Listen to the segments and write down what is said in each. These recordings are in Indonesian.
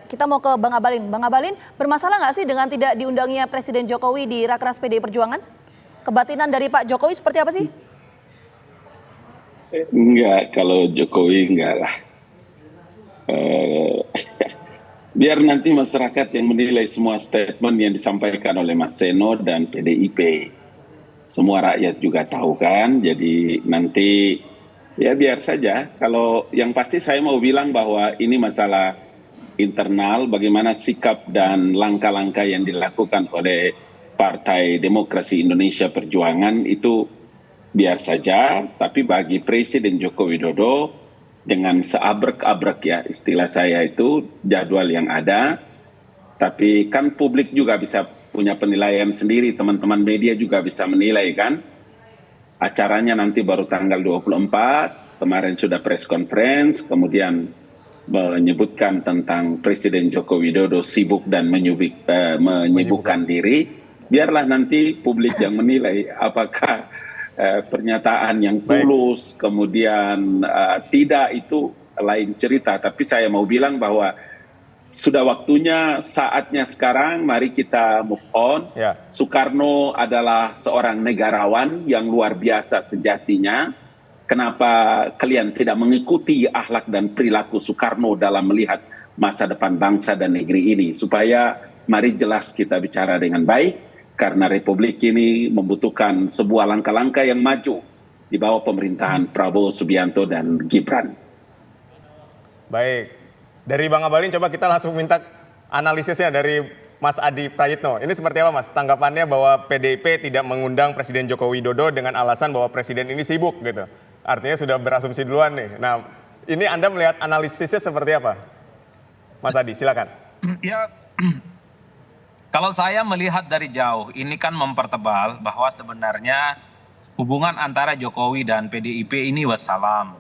kita mau ke Bang Abalin. Bang Abalin, bermasalah nggak sih dengan tidak diundangnya Presiden Jokowi di Rakernas PDI Perjuangan? Kebatinan dari Pak Jokowi seperti apa sih? Enggak, kalau Jokowi enggak lah. Eh, Biar nanti masyarakat yang menilai semua statement yang disampaikan oleh Mas Seno dan PDIP. Semua rakyat juga tahu kan, jadi nanti ya biar saja. Kalau yang pasti saya mau bilang bahwa ini masalah internal, bagaimana sikap dan langkah-langkah yang dilakukan oleh Partai Demokrasi Indonesia Perjuangan itu biar saja, tapi bagi Presiden Joko Widodo dengan seabrek-abrek ya istilah saya itu jadwal yang ada, tapi kan publik juga bisa punya penilaian sendiri, teman-teman media juga bisa menilai kan. Acaranya nanti baru tanggal 24, kemarin sudah press conference, kemudian menyebutkan tentang Presiden Joko Widodo sibuk dan menyibukkan diri. Biarlah nanti publik yang menilai apakah pernyataan yang tulus, kemudian tidak, itu lain cerita. Tapi saya mau bilang bahwa sudah waktunya, saatnya sekarang, mari kita move on. Ya. Soekarno adalah seorang negarawan yang luar biasa sejatinya. Kenapa kalian tidak mengikuti akhlak dan perilaku Soekarno dalam melihat masa depan bangsa dan negeri ini? Supaya mari jelas kita bicara dengan baik, karena Republik ini membutuhkan sebuah langkah-langkah yang maju di bawah pemerintahan Prabowo Subianto dan Gibran. Baik, dari Bang Abalin coba kita langsung minta analisisnya dari Mas Adi Prayitno. Ini seperti apa Mas tanggapannya bahwa PDIP tidak mengundang Presiden Joko Widodo dengan alasan bahwa Presiden ini sibuk gitu. Artinya sudah berasumsi duluan nih. Nah, ini Anda melihat analisisnya seperti apa? Mas Adi, silakan. Ya, kalau saya melihat dari jauh, ini kan mempertebal bahwa sebenarnya hubungan antara Jokowi dan PDIP ini wassalam.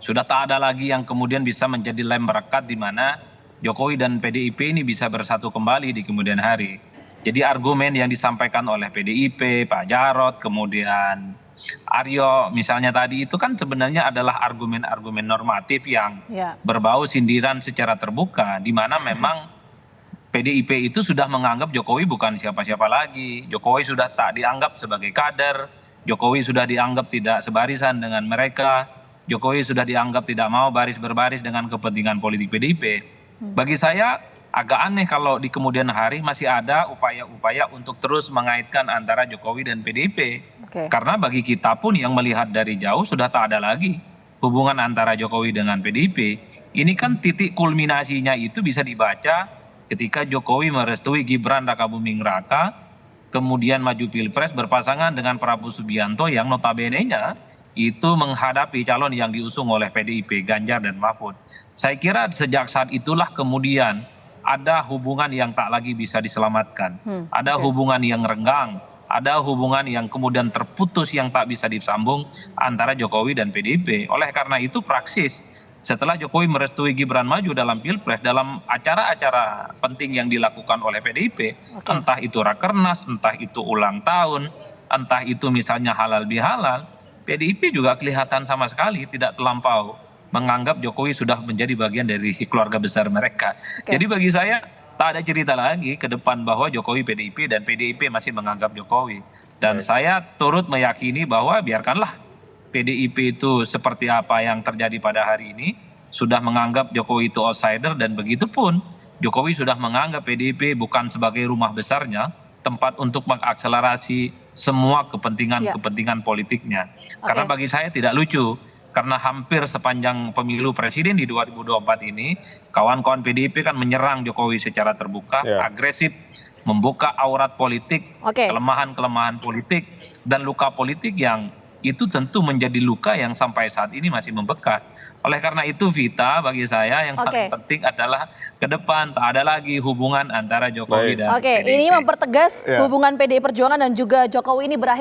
Sudah tak ada lagi yang kemudian bisa menjadi lem berekat di mana Jokowi dan PDIP ini bisa bersatu kembali di kemudian hari. Jadi argumen yang disampaikan oleh PDIP, Pak Jarod, kemudian Aryo misalnya tadi itu kan sebenarnya adalah argumen-argumen normatif yang berbau sindiran secara terbuka, di mana memang PDIP itu sudah menganggap Jokowi bukan siapa-siapa lagi. Jokowi sudah tak dianggap sebagai kader, Jokowi sudah dianggap tidak sebarisan dengan mereka. Jokowi sudah dianggap tidak mau baris berbaris dengan kepentingan politik PDIP. Bagi saya agak aneh kalau di kemudian hari masih ada upaya-upaya untuk terus mengaitkan antara Jokowi dan PDIP. Karena bagi kita pun yang melihat dari jauh sudah tak ada lagi hubungan antara Jokowi dengan PDIP. Ini kan titik kulminasinya itu bisa dibaca ketika Jokowi merestui Gibran Rakabuming Raka, kemudian maju pilpres berpasangan dengan Prabowo Subianto yang notabene-nya itu menghadapi calon yang diusung oleh PDIP, Ganjar dan Mahfud. Saya kira sejak saat itulah kemudian ada hubungan yang tak lagi bisa diselamatkan. Ada hubungan yang renggang, ada hubungan yang kemudian terputus yang tak bisa disambung antara Jokowi dan PDIP. Oleh karena itu praksis setelah Jokowi merestui Gibran maju dalam pilpres, dalam acara-acara penting yang dilakukan oleh PDIP, entah itu Rakernas, entah itu ulang tahun, entah itu misalnya halal bihalal, PDIP juga kelihatan sama sekali tidak terlampau menganggap Jokowi sudah menjadi bagian dari keluarga besar mereka. Jadi bagi saya tak ada cerita lagi ke depan bahwa Jokowi PDIP dan PDIP masih menganggap Jokowi. Dan saya turut meyakini bahwa biarkanlah PDIP itu seperti apa yang terjadi pada hari ini, sudah menganggap Jokowi itu outsider, dan begitu pun Jokowi sudah menganggap PDIP bukan sebagai rumah besarnya, tempat untuk mengakselerasi semua kepentingan politiknya. Karena bagi saya tidak lucu, karena hampir sepanjang pemilu presiden di 2024 ini, kawan-kawan PDIP kan menyerang Jokowi secara terbuka, agresif, membuka aurat politik, kelemahan-kelemahan politik, dan luka politik yang itu tentu menjadi luka yang sampai saat ini masih membekas. Oleh karena itu Vita, bagi saya yang paling penting adalah ke depan tak ada lagi hubungan antara Jokowi dan PDIP. Ini mempertegas hubungan PDI Perjuangan dan juga Jokowi ini berakhir